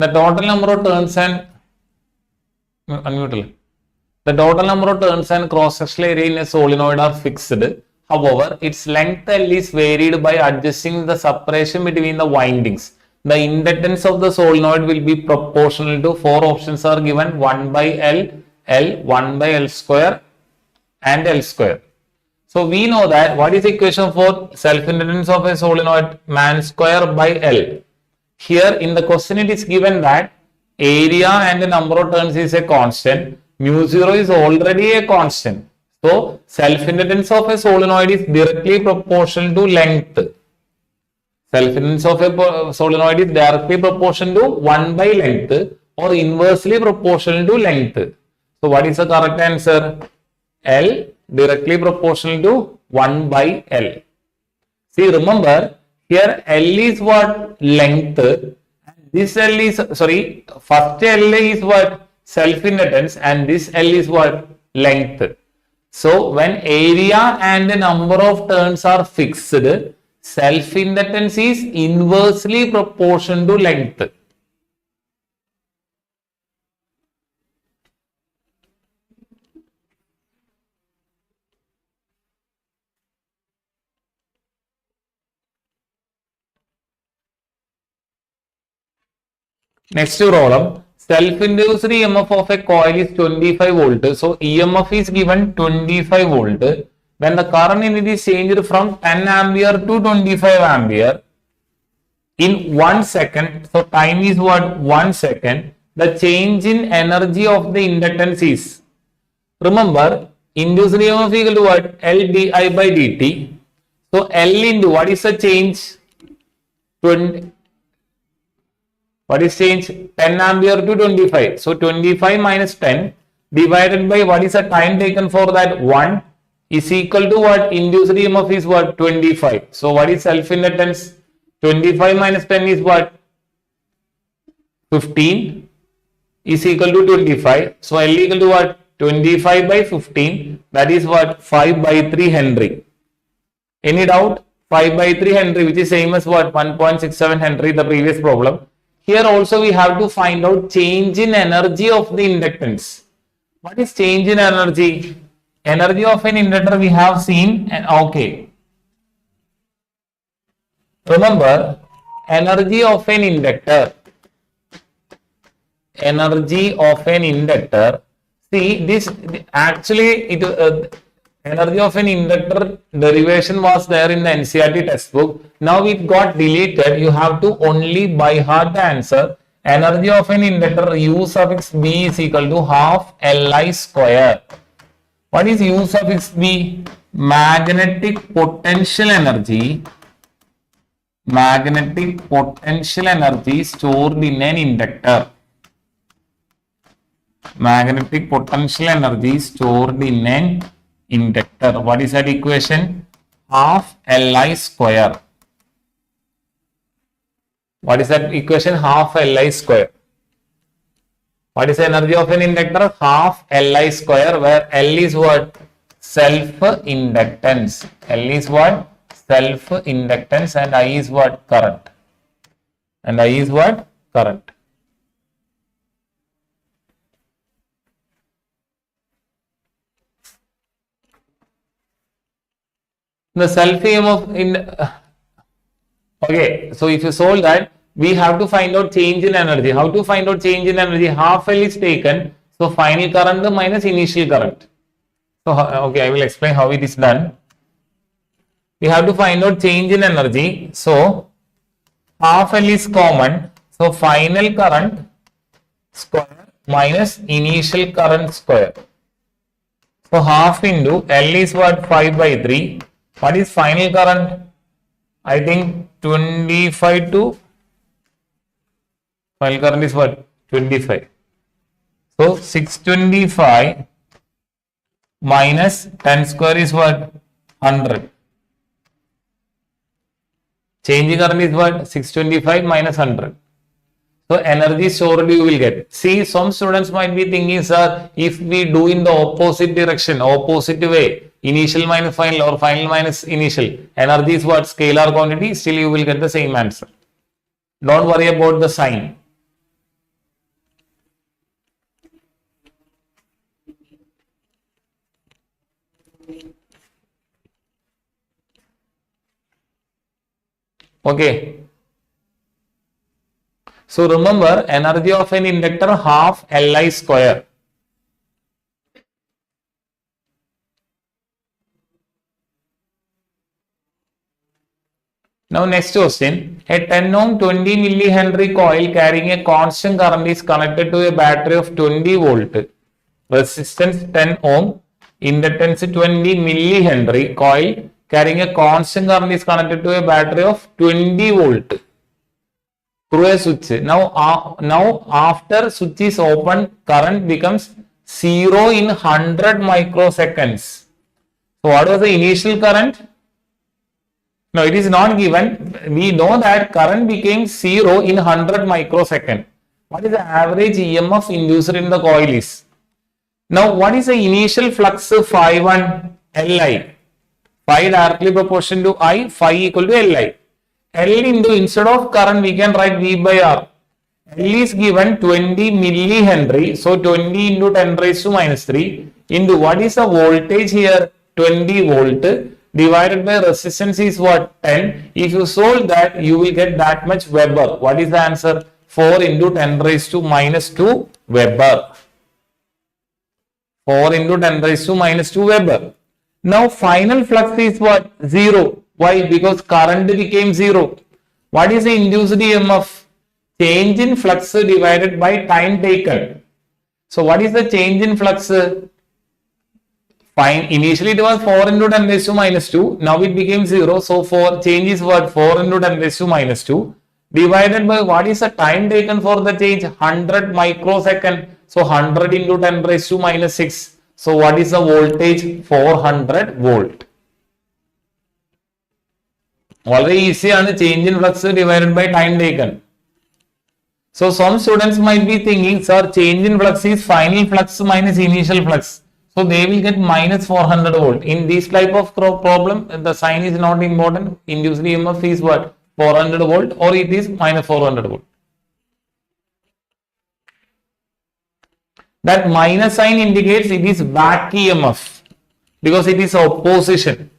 The total number of turns and unmute. The total number of turns and cross-sectional area in a solenoid are fixed. However, its length L is varied by adjusting the separation between the windings. The inductance of the solenoid will be proportional to, four options are given, 1 by L, L, 1 by L square and L square. So we know that what is the equation for self-inductance of a solenoid? Man square by L. Here in the question it is given that area and the number of turns is a constant. Mu 0 is already a constant. So self-inductance of a solenoid is directly proportional to length. Self-inductance of a solenoid is directly proportional to 1 by length or inversely proportional to length. So what is the correct answer? L directly proportional to 1 by L. See, remember here L is what? Length. This L is, sorry, first L is what? Self-inductance, and this L is what? Length. So when area and the number of turns are fixed, self-inductance is inversely proportional to length. Next problem, self-induced EMF of a coil is 25 volt. So EMF is given 25 volt. When the current in it is changed from 10 ampere to 25 ampere in 1 second. So time is what? 1 second. The change in energy of the inductance is, remember, induced EMF equal to what? L di by dt. So L into what is the change? 20. What is change? 10 ampere to 25. So 25 minus 10 divided by what is the time taken for that? 1 is equal to what? Induced EMF is what? 25. So what is self-inductance? 25 minus 10 is what? 15 is equal to 25. So L equal to what? 25 by 15. That is what? 5 by 3 Henry. Any doubt? 5 by 3 Henry, which is same as what? 1.67 Henry, the previous problem. Here also we have to find out change in energy of the inductance. What is change in energy? Energy of an inductor we have seen. Okay. Remember, energy of an inductor. Energy of an inductor. See, this actually energy of an inductor derivation was there in the NCERT textbook. Now it got deleted. You have to only by heart the answer. Energy of an inductor U suffix B is equal to half Li square. What is U suffix B? Magnetic potential energy. Magnetic potential energy stored in an inductor. Magnetic potential energy stored in an inductor. What is that equation? Half Li square. What is that equation? Half Li square. What is the energy of an inductor? Half Li square, where L is what? Self-inductance. L is what? Self-inductance, and I is what? Current. And I is what? Current. The self EMF in okay, so if you solve that, we have to find out change in energy. How to find out change in energy? Half L is taken, so final current minus initial current. So okay, I will explain how it is done. We have to find out change in energy. So half L is common, so final current square minus initial current square. So half into L is what? 5 by 3. What is final current? I think 25 to final current is what? 25. So 625 minus 10 square is what? 100. Changing current is what? 625 minus 100. So energy stored you will get. See, some students might be thinking, sir, if we do in the opposite direction, opposite way, initial minus final or final minus initial, energy is what? Scalar quantity, still you will get the same answer. Don't worry about the sign. Okay. So remember, energy of an inductor half Li square. Now next question, a 10 ohm 20 millihenry coil carrying a constant current is connected to a battery of 20 volt, resistance 10 ohm, inductance 20 millihenry, coil carrying a constant current is connected to a battery of 20 volt through a switch. Now after switch is open, current becomes 0 in 100 microseconds. So what was the initial current? No, it is not given. We know that current became 0 in 100 microsecond. What is the average EMF induced in the coil is? Now, what is the initial flux phi 1 Li? Phi directly proportional to I, phi equal to Li. L into, instead of current, we can write V by R. L is given 20 millihenry. So, 20 into 10 raised to minus 3 into what is the voltage here? 20 volt divided by resistance is what? 10. If you solve that, you will get that much Weber. What is the answer? 4 into 10 raised to minus 2 Weber. 4 into 10 raised to minus 2 Weber. Now final flux is what? 0. Why? Because current became 0. What is the induced EMF? Change in flux divided by time taken. So what is the change in flux? Fine. Initially it was 4 into 10 raised to minus 2. Now it became 0. So 4 change is what? 4 into 10 raised to minus 2 divided by what is the time taken for the change? 100 microsecond. So 100 into 10 raised to minus 6. So what is the voltage? 400 volt. Very easy on the change in flux divided by time taken. So some students might be thinking, sir, change in flux is final flux minus initial flux. So they will get minus 400 volt. In this type of problem, the sign is not important. Induced EMF is what? 400 volt or it is minus 400 volt. That minus sign indicates it is back EMF because it is opposition.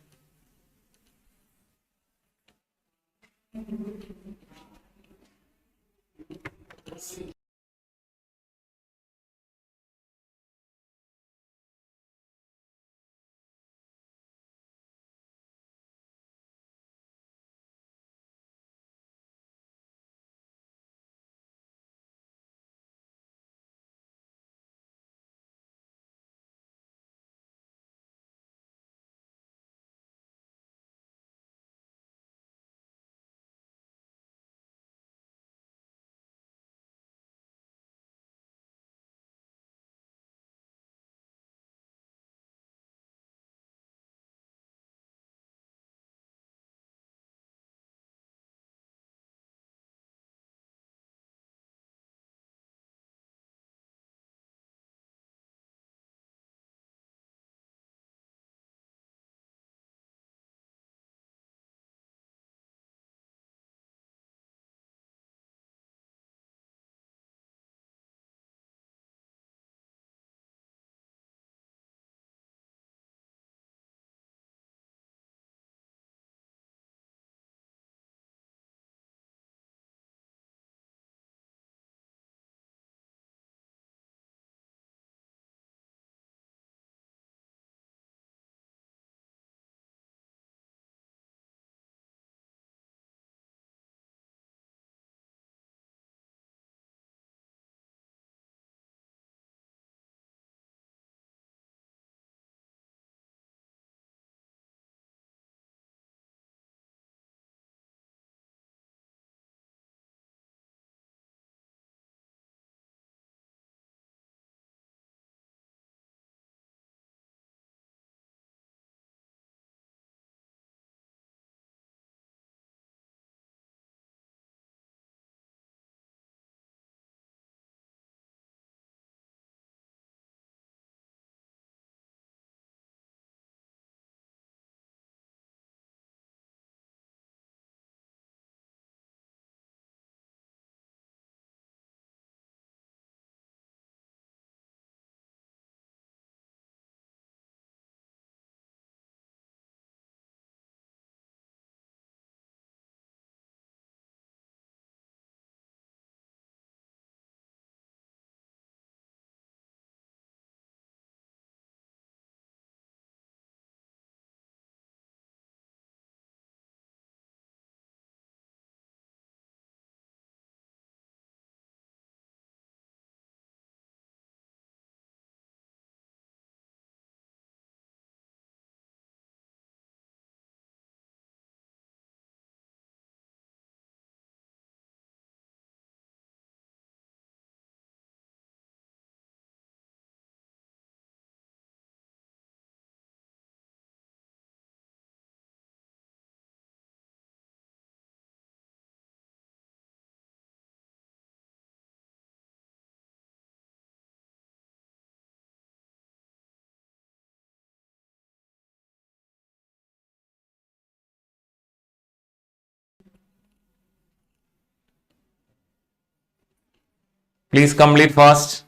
Please complete fast.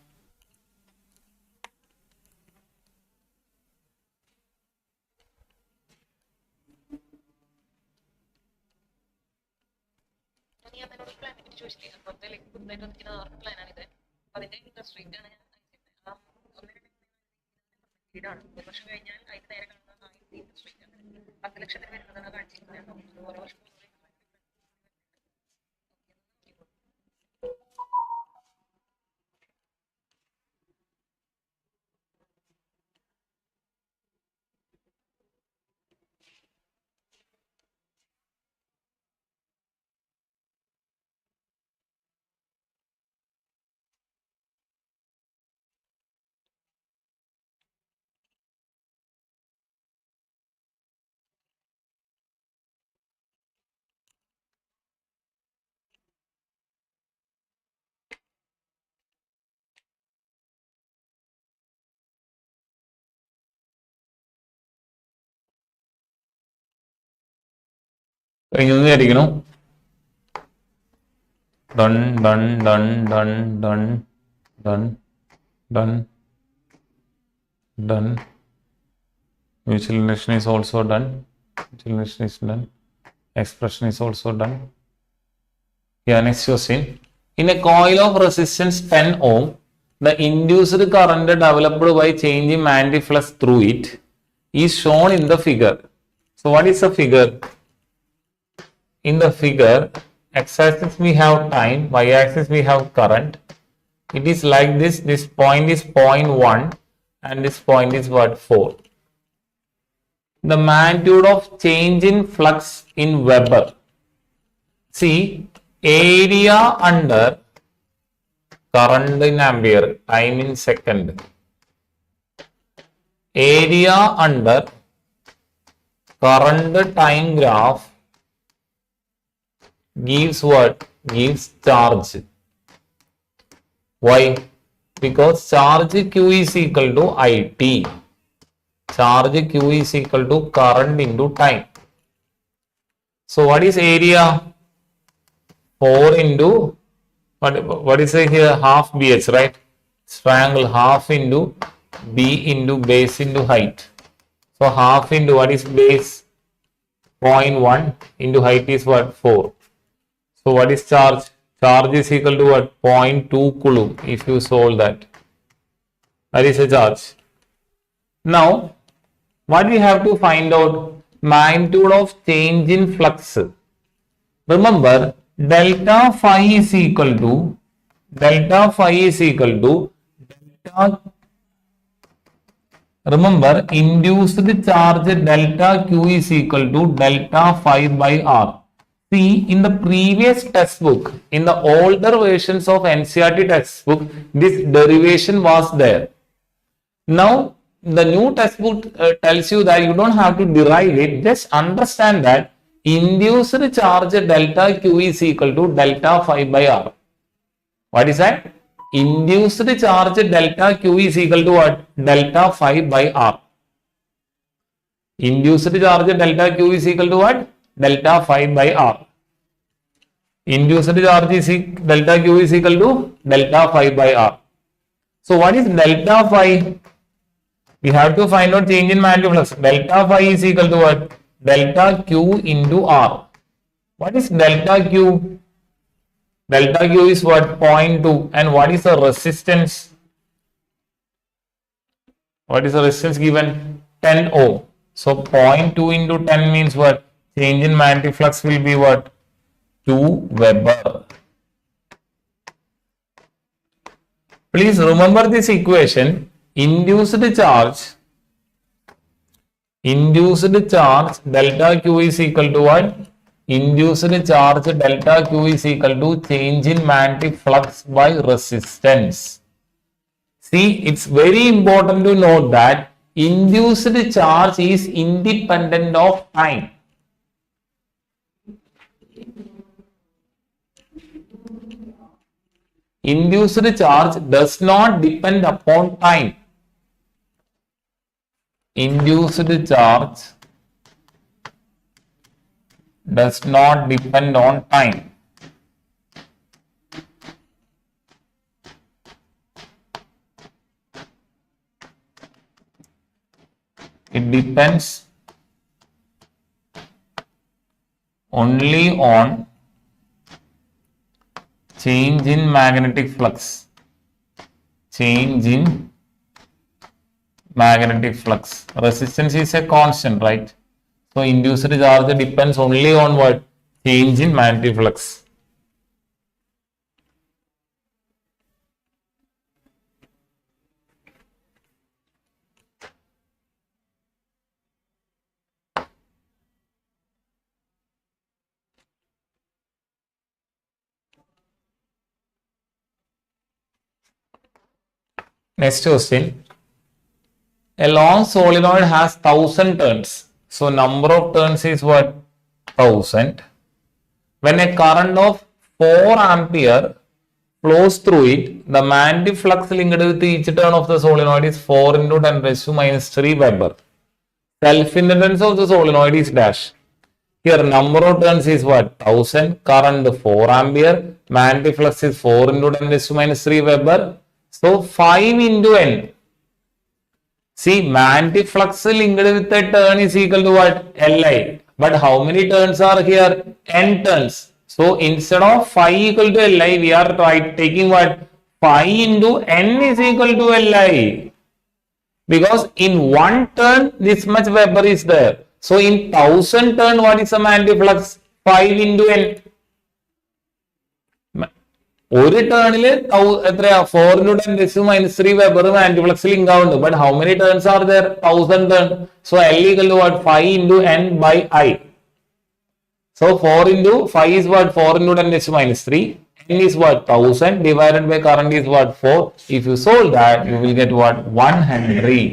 Done, done, done, done, done, done, done, done. Mutual induction is also done. Mutual induction is done. Expression is also done. Yeah, next question. In a coil of resistance 10 ohm, the induced current developed by changing magnetic flux through it is shown in the figure. So, what is the figure? In the figure, x-axis we have time, y-axis we have current. It is like this. This point is 0.1 and this point is what? 4. The magnitude of change in flux in Weber. See, area under current in ampere, time in second. Area under current time graph gives what? Gives charge. Why? Because charge Q is equal to IT. Charge Q is equal to current into time. So what is area? 4 into what is it here? Half BH, right? Triangle half into B into base into height. So half into what is base? 0.1 into height is what? 4. So what is charge? Charge is equal to what? 0.2 coulomb if you solve that. That is a charge. Now, what we have to find out? Magnitude of change in flux. Remember, delta phi is equal to delta. Remember, induced charge delta Q is equal to delta phi by R. See, in the previous textbook, in the older versions of NCERT textbook, this derivation was there. Now, the new textbook tells you that you don't have to derive it. Just understand that induced charge delta Q is equal to delta phi by R. What is that? Induced charge delta Q is equal to what? Delta phi by R. Induced charge delta Q is equal to what? Delta phi by R. Induced charge is delta Q is equal to delta phi by R. So what is delta phi? We have to find out change in magnetic flux. Delta phi is equal to what? Delta Q into R. What is delta Q? Delta Q is what? 0.2. And what is the resistance? What is the resistance given? 10 ohm. So 0.2 into 10 means what? Change in magnetic flux will be what? 2 Weber. Please remember this equation. Induced charge delta Q is equal to what? Induced charge delta Q is equal to change in magnetic flux by resistance. See, it's very important to note that induced charge is independent of time. Induced charge does not depend upon time. Induced charge does not depend on time. depends only on change in magnetic flux. Change in magnetic flux. Resistance is a constant, right? So induced charge depends only on what? Change in magnetic flux. Next question. A long solenoid has 1000 turns. So number of turns is what? 1000. When a current of 4 ampere flows through it, the magnetic flux linked with each turn of the solenoid is 4 into 10 raised to minus 3 Weber. Self-inductance of the solenoid is dash. Here number of turns is what? 1000. Current 4 ampere. Magnetic flux is 4 into 10 raised to minus 3 Weber. So 5 into n. See, magnetic flux linked with a turn is equal to what? Li. But how many turns are here? N turns. So instead of phi equal to Li, we are taking what? Phi into n is equal to Li. Because in one turn, this much Weber is there. So in 1000 turn, what is the magnetic flux? 5 into n. ഒരു ടേണില് 4 into 10 raised to minus 3 Weber magnetic flux link ആവുന്നുണ്ട്. But how many turns are there? 1000 turns. So L equal to what? 5 into n by I. So 4 into 5 is what? 4 into 10 raised to minus 3. N is what? 1000 divided by current is what? 4. If you solve that, you will get what? 1 Henry.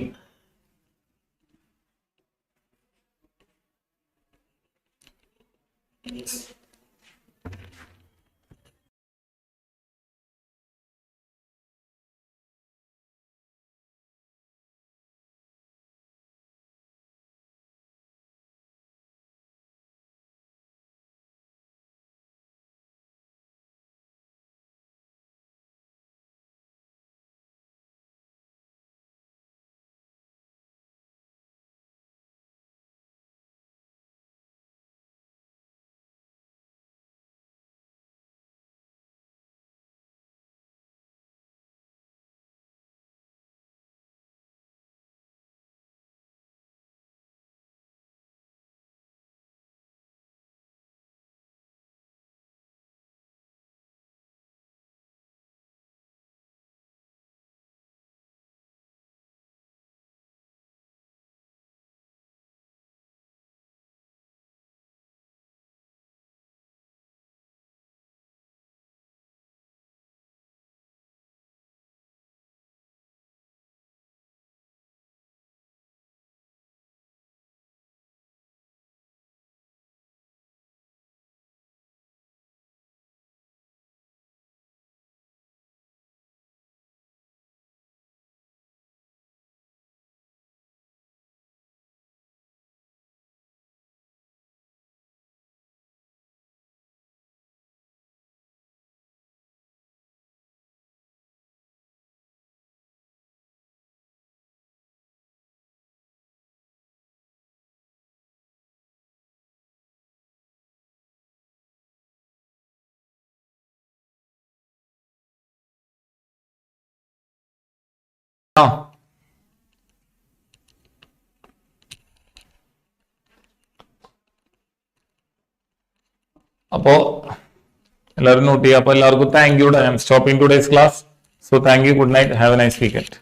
അപ്പോൾ എല്ലാവരും not ചെയ്യുക. അപ്പോൾ എല്ലാവർക്കും thank you. I am stopping today's class. So thank you. Good night. Have a nice weekend.